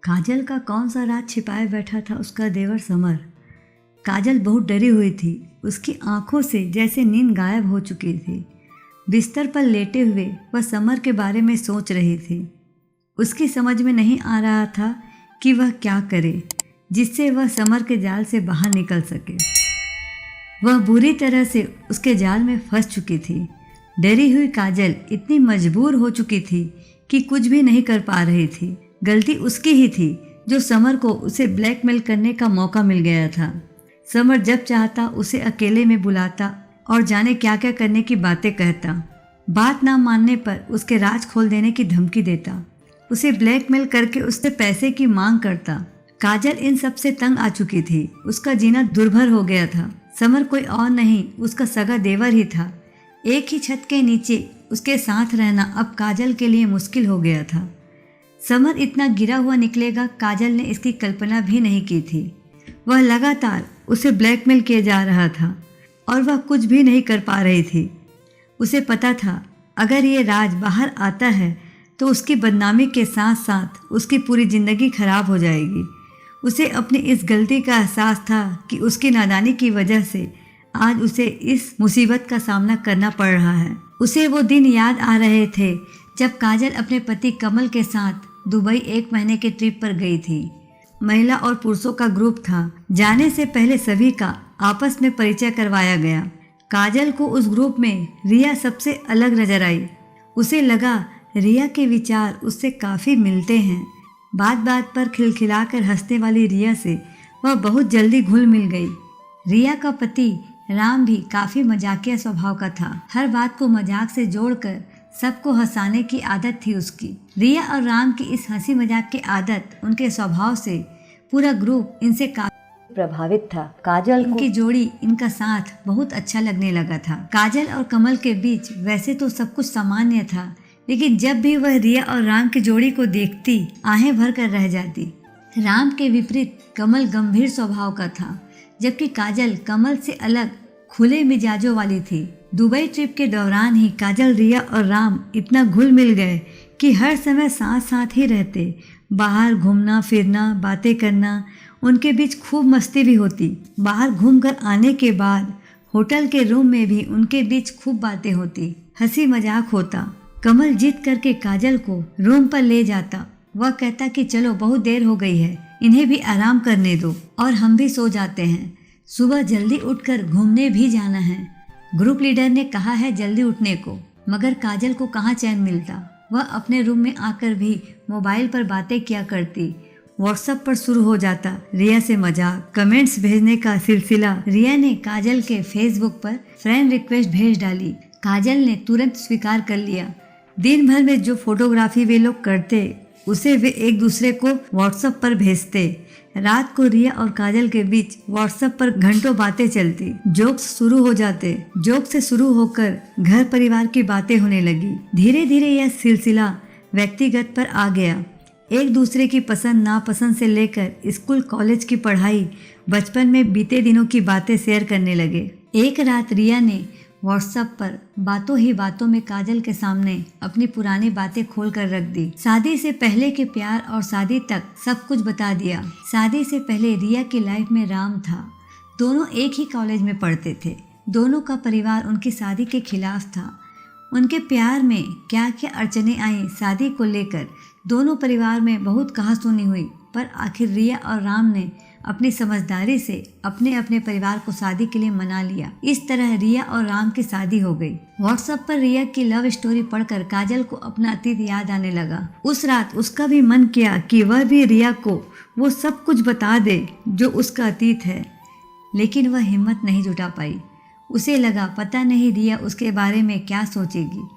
काजल का कौन सा राज छिपाए बैठा था उसका देवर समर। काजल बहुत डरी हुई थी। उसकी आंखों से जैसे नींद गायब हो चुकी थी। बिस्तर पर लेटे हुए वह समर के बारे में सोच रही थी। उसकी समझ में नहीं आ रहा था कि वह क्या करे जिससे वह समर के जाल से बाहर निकल सके। वह बुरी तरह से उसके जाल में फंस चुकी थी। डरी हुई काजल इतनी मजबूर हो चुकी थी कि कुछ भी नहीं कर पा रही थी। गलती उसकी ही थी जो समर को उसे ब्लैकमेल करने का मौका मिल गया था। समर जब चाहता उसे अकेले में बुलाता और जाने क्या क्या करने की बातें कहता। बात ना मानने पर उसके राज खोल देने की धमकी देता। उसे ब्लैकमेल करके उससे पैसे की मांग करता। काजल इन सब से तंग आ चुकी थी। उसका जीना दुर्भर हो गया था। समर कोई और नहीं, उसका सगा देवर ही था। एक ही छत के नीचे उसके साथ रहना अब काजल के लिए मुश्किल हो गया था। समर इतना गिरा हुआ निकलेगा, काजल ने इसकी कल्पना भी नहीं की थी। वह लगातार उसे ब्लैकमेल किए जा रहा था और वह कुछ भी नहीं कर पा रही थी। उसे पता था अगर ये राज बाहर आता है तो उसकी बदनामी के साथ साथ उसकी पूरी ज़िंदगी खराब हो जाएगी। उसे अपनी इस गलती का एहसास था कि उसकी नादानी की वजह से आज उसे इस मुसीबत का सामना करना पड़ रहा है। उसे वो दिन याद आ रहे थे जब काजल अपने पति कमल के साथ दुबई 1 महीने के ट्रिप पर गई थी। महिला और पुरुषों का ग्रुप था। जाने से पहले सभी का आपस में परिचय करवाया गया। काजल को उस ग्रुप में रिया सबसे अलग नजर आई। उसे लगा रिया के विचार उससे काफ़ी मिलते हैं। बात बात पर खिलखिलाकर हंसने वाली रिया से वह बहुत जल्दी घुल मिल गई। रिया का पति राम भी काफ़ी मजाकिया स्वभाव का था। हर बात को मजाक से जोड़कर सबको हंसाने की आदत थी उसकी। रिया और राम की इस हंसी मजाक की आदत, उनके स्वभाव से पूरा ग्रुप इनसे काफी प्रभावित था। काजल की जोड़ी, इनका साथ बहुत अच्छा लगने लगा था। काजल और कमल के बीच वैसे तो सब कुछ सामान्य था, लेकिन जब भी वह रिया और राम की जोड़ी को देखती आहें भर कर रह जाती। राम के विपरीत कमल गंभीर स्वभाव का था, जबकि काजल कमल से अलग खुले मिजाजों वाली थी। दुबई ट्रिप के दौरान ही काजल, रिया और राम इतना घुल मिल गए कि हर समय साथ साथ ही रहते। बाहर घूमना फिरना, बातें करना, उनके बीच खूब मस्ती भी होती। बाहर घूमकर आने के बाद होटल के रूम में भी उनके बीच खूब बातें होती, हंसी मजाक होता। कमल जिद करके काजल को रूम पर ले जाता। वह कहता कि चलो बहुत देर हो गई है, इन्हें भी आराम करने दो और हम भी सो जाते हैं। सुबह जल्दी उठकर घूमने भी जाना है। ग्रुप लीडर ने कहा है जल्दी उठने को, मगर काजल को कहाँ चैन मिलता। वह अपने रूम में आकर भी मोबाइल पर बातें किया करती। व्हाट्सएप पर शुरू हो जाता रिया से मजाक, कमेंट्स भेजने का सिलसिला। रिया ने काजल के फेसबुक पर फ्रेंड रिक्वेस्ट भेज डाली। काजल ने तुरंत स्वीकार कर लिया। दिन भर में जो फोटोग्राफी वे लोग करते उसे वे एक दूसरे को व्हाट्सएप पर भेजते। रात को रिया और काजल के बीच व्हाट्सएप पर घंटों बातें चलती। जोक्स शुरू हो जाते। जोक से शुरू होकर घर परिवार की बातें होने लगी। धीरे धीरे यह सिलसिला व्यक्तिगत पर आ गया। एक दूसरे की पसंद नापसंद से लेकर स्कूल कॉलेज की पढ़ाई, बचपन में बीते दिनों की बातें शेयर करने लगे। एक रात रिया ने व्हाट्सएप पर बातों ही बातों में काजल के सामने अपनी पुरानी बातें खोल कर रख दी। शादी से पहले के प्यार और शादी तक सब कुछ बता दिया। शादी से पहले रिया की लाइफ में राम था। दोनों एक ही कॉलेज में पढ़ते थे। दोनों का परिवार उनकी शादी के खिलाफ था। उनके प्यार में क्या क्या अड़चने आई शादी को लेकर, दोनों परिवार में बहुत कहासुनी हुई, पर आखिर रिया और राम ने अपनी समझदारी से अपने अपने परिवार को शादी के लिए मना लिया। इस तरह रिया और राम की शादी हो गई। व्हाट्सएप पर रिया की लव स्टोरी पढ़कर काजल को अपना अतीत याद आने लगा। उस रात उसका भी मन किया कि वह भी रिया को वो सब कुछ बता दे जो उसका अतीत है, लेकिन वह हिम्मत नहीं जुटा पाई। उसे लगा पता नहीं रिया उसके बारे में क्या सोचेगी।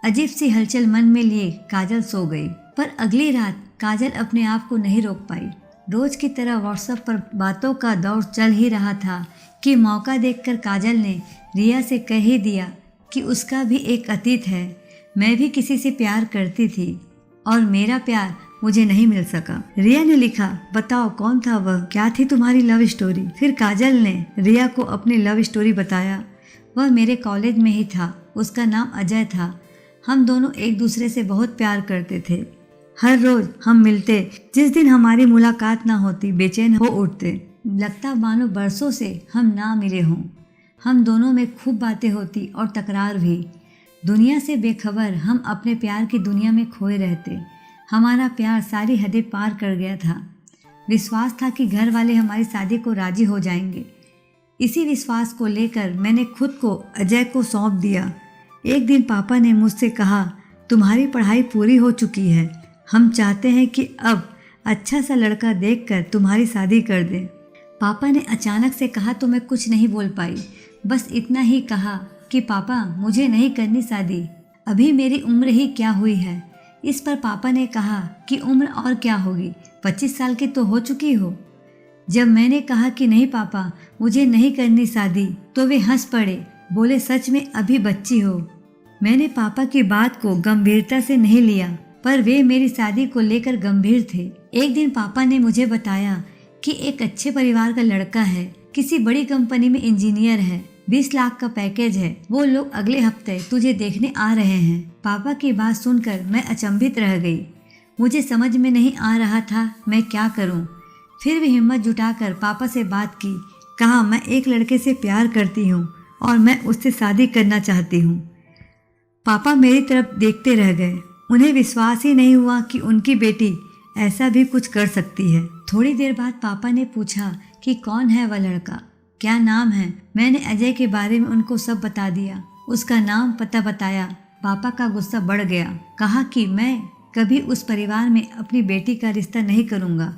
अजीब सी हलचल मन में लिए काजल सो गई। पर अगली रात काजल अपने आप को नहीं रोक पाई। रोज की तरह व्हाट्सएप पर बातों का दौर चल ही रहा था कि मौका देखकर काजल ने रिया से कह ही दिया कि उसका भी एक अतीत है। मैं भी किसी से प्यार करती थी और मेरा प्यार मुझे नहीं मिल सका। रिया ने लिखा, बताओ कौन था वह, क्या थी तुम्हारी लव स्टोरी। फिर काजल ने रिया को अपनी लव स्टोरी बताया। वह मेरे कॉलेज में ही था। उसका नाम अजय था। हम दोनों एक दूसरे से बहुत प्यार करते थे। हर रोज हम मिलते, जिस दिन हमारी मुलाकात ना होती बेचैन हो उठते, लगता मानो बरसों से हम ना मिले हों। हम दोनों में खूब बातें होती और तकरार भी। दुनिया से बेखबर हम अपने प्यार की दुनिया में खोए रहते। हमारा प्यार सारी हदें पार कर गया था। विश्वास था कि घर वाले हमारी शादी को राजी हो जाएंगे। इसी विश्वास को लेकर मैंने खुद को अजय को सौंप दिया। एक दिन पापा ने मुझसे कहा, तुम्हारी पढ़ाई पूरी हो चुकी है, हम चाहते हैं कि अब अच्छा सा लड़का देखकर तुम्हारी शादी कर दें। पापा ने अचानक से कहा तो मैं कुछ नहीं बोल पाई। बस इतना ही कहा कि पापा मुझे नहीं करनी शादी, अभी मेरी उम्र ही क्या हुई है। इस पर पापा ने कहा कि उम्र और क्या होगी, 25 साल की तो हो चुकी हो। जब मैंने कहा कि नहीं पापा मुझे नहीं करनी शादी, तो वे हंस पड़े, बोले सच में अभी बच्ची हो। मैंने पापा की बात को गंभीरता से नहीं लिया, पर वे मेरी शादी को लेकर गंभीर थे। एक दिन पापा ने मुझे बताया कि एक अच्छे परिवार का लड़का है, किसी बड़ी कंपनी में इंजीनियर है, 20 लाख का पैकेज है, वो लोग अगले हफ्ते तुझे देखने आ रहे हैं। पापा की बात सुनकर मैं अचंभित रह गई। मुझे समझ में नहीं आ रहा था मैं क्या करूं। फिर भी हिम्मत जुटाकर पापा से बात की, कहा मैं एक लड़के से प्यार करती हूँ और मैं उससे शादी करना चाहती हूँ। पापा मेरी तरफ देखते रह गए। उन्हें विश्वास ही नहीं हुआ कि उनकी बेटी ऐसा भी कुछ कर सकती है। थोड़ी देर बाद पापा ने पूछा कि कौन है वह लड़का, क्या नाम है। मैंने अजय के बारे में उनको सब बता दिया, उसका नाम पता बताया। पापा का गुस्सा बढ़ गया, कहा कि मैं कभी उस परिवार में अपनी बेटी का रिश्ता नहीं करूँगा।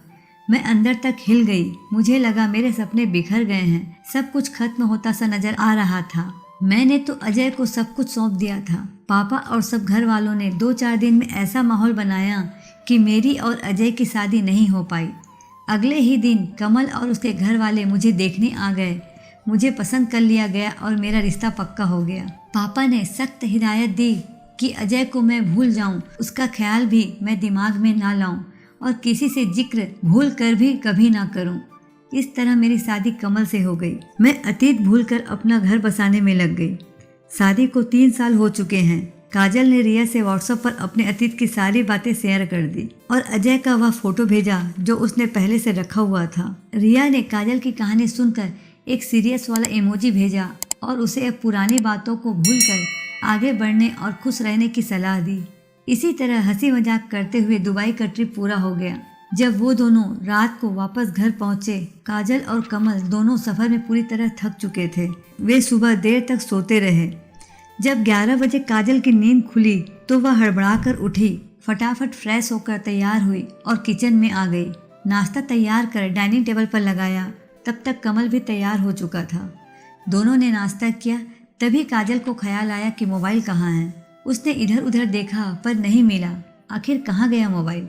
मैं अंदर तक हिल गई। मुझे लगा मेरे सपने बिखर गए हैं, सब कुछ खत्म होता सा नजर आ रहा था। मैंने तो अजय को सब कुछ सौंप दिया था। पापा और सब घर वालों ने 2-4 दिन में ऐसा माहौल बनाया कि मेरी और अजय की शादी नहीं हो पाई। अगले ही दिन कमल और उसके घर वाले मुझे देखने आ गए। मुझे पसंद कर लिया गया और मेरा रिश्ता पक्का हो गया। पापा ने सख्त हिदायत दी कि अजय को मैं भूल जाऊं, उसका ख्याल भी मैं दिमाग में ना लाऊं और किसी से जिक्र भूल कर भी कभी ना करूं। इस तरह मेरी शादी कमल से हो गई। मैं अतीत भूलकर अपना घर बसाने में लग गई। शादी को 3 साल हो चुके हैं। काजल ने रिया से व्हाट्सएप पर अपने अतीत की सारी बातें शेयर कर दी और अजय का वह फोटो भेजा जो उसने पहले से रखा हुआ था। रिया ने काजल की कहानी सुनकर एक सीरियस वाला इमोजी भेजा और उसे अब पुरानी बातों को भूलकर आगे बढ़ने और खुश रहने की सलाह दी। इसी तरह हंसी मजाक करते हुए दुबई का ट्रिप पूरा हो गया। जब वो दोनों रात को वापस घर पहुंचे, काजल और कमल दोनों सफर में पूरी तरह थक चुके थे। वे सुबह देर तक सोते रहे। जब 11 बजे काजल की नींद खुली तो वह हड़बड़ाकर उठी, फटाफट फ्रेश होकर तैयार हुई और किचन में आ गई। नाश्ता तैयार कर डाइनिंग टेबल पर लगाया। तब तक कमल भी तैयार हो चुका था। दोनों ने नाश्ता किया। तभी काजल को ख्याल आया कि मोबाइल कहाँ है। उसने इधर उधर देखा पर नहीं मिला। आखिर कहाँ गया मोबाइल।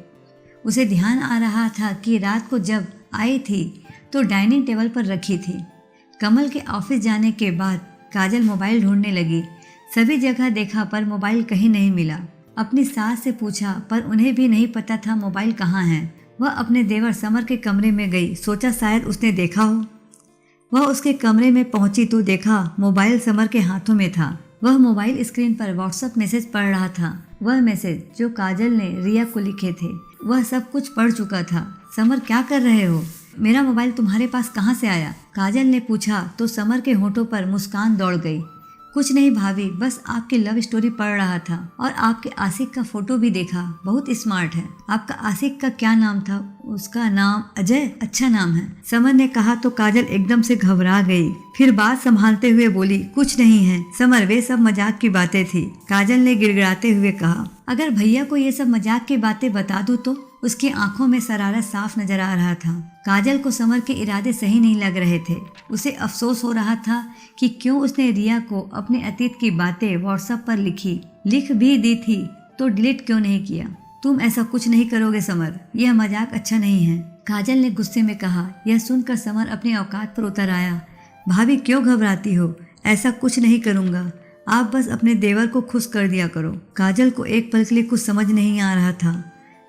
उसे ध्यान आ रहा था कि रात को जब आई थी तो डाइनिंग टेबल पर रखी थी। कमल के ऑफिस जाने के बाद काजल मोबाइल ढूंढने लगी। सभी जगह देखा पर मोबाइल कहीं नहीं मिला। अपनी सास से पूछा पर उन्हें भी नहीं पता था मोबाइल कहाँ है। वह अपने देवर समर के कमरे में गई, सोचा शायद उसने देखा हो। वह उसके कमरे में पहुंची तो देखा मोबाइल समर के हाथों में था। वह मोबाइल स्क्रीन पर व्हाट्सएप मैसेज पढ़ रहा था। वह मैसेज जो काजल ने रिया को लिखे थे, वह सब कुछ पढ़ चुका था। समर क्या कर रहे हो, मेरा मोबाइल तुम्हारे पास कहाँ से आया, काजल ने पूछा तो समर के होठों पर मुस्कान दौड़ गई। कुछ नहीं भाभी, बस आपकी लव स्टोरी पढ़ रहा था और आपके आशिक का फोटो भी देखा, बहुत स्मार्ट है। आपका आशिक का क्या नाम था? उसका नाम अजय, अच्छा नाम है, समर ने कहा तो काजल एकदम से घबरा गई। फिर बात संभालते हुए बोली, कुछ नहीं है समर, वे सब मजाक की बातें थी। काजल ने गिड़गिड़ाते हुए कहा, अगर भैया को ये सब मजाक की बातें बता दूं तो? उसकी आंखों में शरारत साफ नजर आ रहा था। काजल को समर के इरादे सही नहीं लग रहे थे। उसे अफसोस हो रहा था कि क्यों उसने रिया को अपने अतीत की बातें व्हाट्सएप पर लिख भी दी थी तो डिलीट क्यों नहीं किया। तुम ऐसा कुछ नहीं करोगे समर, यह मजाक अच्छा नहीं है, काजल ने गुस्से में कहा। यह सुनकर समर अपने औकात पर उतर आया। भाभी क्यों घबराती हो, ऐसा कुछ नहीं करूँगा, आप बस अपने देवर को खुश कर दिया करो। काजल को एक पल के लिए कुछ समझ नहीं आ रहा था।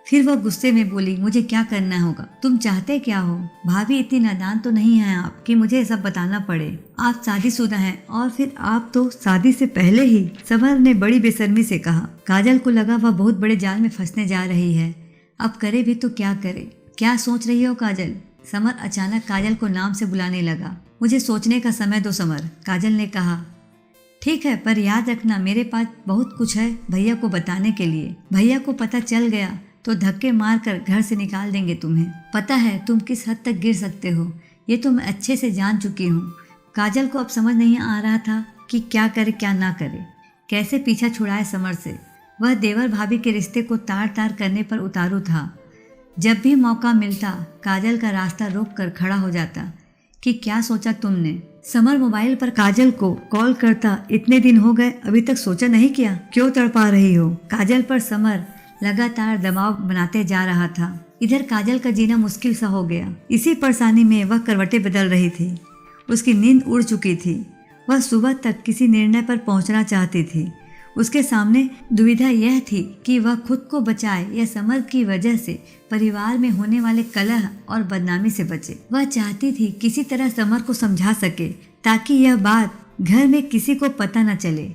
फिर वह गुस्से में बोली, मुझे क्या करना होगा, तुम चाहते क्या हो? भाभी इतनी नादान तो नहीं है आप कि मुझे सब बताना पड़े। आप शादीशुदा हैं और फिर आप तो शादी से पहले ही, समर ने बड़ी बेशर्मी से कहा। काजल को लगा वह बहुत बड़े जाल में फंसने जा रही है। अब करे भी तो क्या करे। क्या सोच रही हो काजल? समर अचानक काजल को नाम से बुलाने लगा। मुझे सोचने का समय दो समर, काजल ने कहा। ठीक है, पर याद रखना मेरे पास बहुत कुछ है भैया को बताने के लिए। भैया को पता चल गया तो धक्के मार कर घर से निकाल देंगे तुम्हें। पता है तुम किस हद तक गिर सकते हो, ये तो मैं अच्छे से जान चुकी हूँ। काजल को अब समझ नहीं आ रहा था कि क्या करे क्या ना करे, कैसे पीछा छुड़ाए समर से। वह देवर भाभी के रिश्ते को तार तार करने पर उतारू था। जब भी मौका मिलता काजल का रास्ता रोक कर खड़ा हो जाता कि क्या सोचा तुमने। समर मोबाइल पर काजल को कॉल करता, इतने दिन हो गए अभी तक सोचा नहीं किया, क्यों तड़पा रही हो। काजल पर समर लगातार दबाव बनाते जा रहा था। इधर काजल का जीना मुश्किल सा हो गया। इसी परेशानी में वह करवटें बदल रही थी। उसकी नींद उड़ चुकी थी। वह सुबह तक किसी निर्णय पर पहुंचना चाहती थी। उसके सामने दुविधा यह थी कि वह खुद को बचाए या समर की वजह से परिवार में होने वाले कलह और बदनामी से बचे। वह चाहती थी किसी तरह समर को समझा सके ताकि यह बात घर में किसी को पता न चले,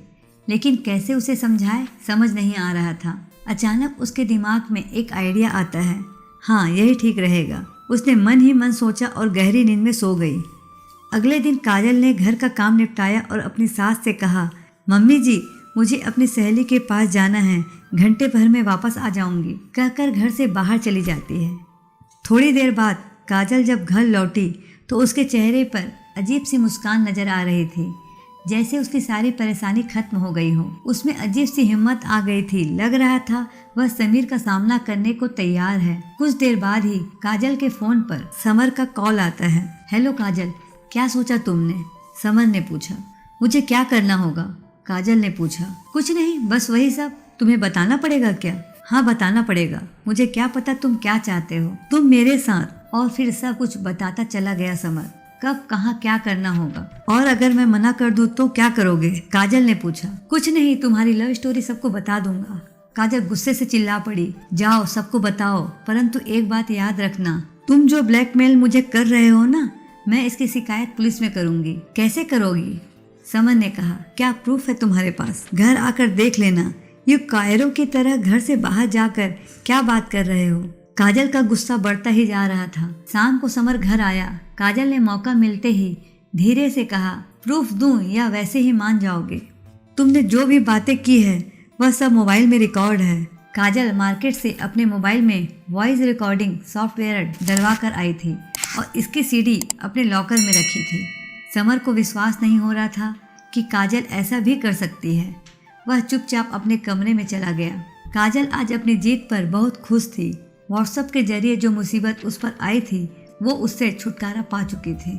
लेकिन कैसे उसे समझाए समझ नहीं आ रहा था। अचानक उसके दिमाग में एक आइडिया आता है। हाँ, यही ठीक रहेगा। उसने मन ही मन सोचा और गहरी नींद में सो गई। अगले दिन काजल ने घर का काम निपटाया और अपनी सास से कहा, मम्मी जी मुझे अपनी सहेली के पास जाना है, घंटे भर में वापस आ जाऊंगी, कहकर घर से बाहर चली जाती है। थोड़ी देर बाद काजल जब घर लौटी तो उसके चेहरे पर अजीब सी मुस्कान नजर आ रही थी, जैसे उसकी सारी परेशानी खत्म हो गई हो। उसमें अजीब सी हिम्मत आ गई थी। लग रहा था वह समीर का सामना करने को तैयार है। कुछ देर बाद ही काजल के फोन पर समर का कॉल आता है। हेलो काजल, क्या सोचा तुमने? समर ने पूछा। मुझे क्या करना होगा? काजल ने पूछा। कुछ नहीं, बस वही सब। तुम्हें बताना पड़ेगा क्या? हाँ, बताना पड़ेगा। मुझे क्या पता तुम क्या चाहते हो, तुम मेरे साथ। और फिर सब कुछ बताता चला गया समर। कब कहाँ क्या करना होगा। और अगर मैं मना कर दूं तो क्या करोगे? काजल ने पूछा। कुछ नहीं, तुम्हारी लव स्टोरी सबको बता दूंगा। काजल गुस्से से चिल्ला पड़ी। जाओ सबको बताओ, परंतु एक बात याद रखना, तुम जो ब्लैकमेल मुझे कर रहे हो ना, मैं इसकी शिकायत पुलिस में करूंगी। कैसे करोगी? समर ने कहा। क्या प्रूफ है तुम्हारे पास? घर आकर देख लेना। ये कायरों की तरह घर से बाहर जाकर क्या बात कर रहे हो? काजल का गुस्सा बढ़ता ही जा रहा था। शाम को समर घर आया। काजल ने मौका मिलते ही धीरे से कहा, प्रूफ दूं या वैसे ही मान जाओगे? तुमने जो भी बातें की है वह सब मोबाइल में रिकॉर्ड है। काजल मार्केट से अपने मोबाइल में वॉइस रिकॉर्डिंग सॉफ्टवेयर डलवा कर आई थी और इसकी सीडी अपने लॉकर में रखी थी। समर को विश्वास नहीं हो रहा था कि काजल ऐसा भी कर सकती है। वह चुपचाप अपने कमरे में चला गया। काजल आज अपनी जीत पर बहुत खुश थी। व्हाट्सएप के जरिए जो मुसीबत उस पर आई थी वो उससे छुटकारा पा चुकी थी।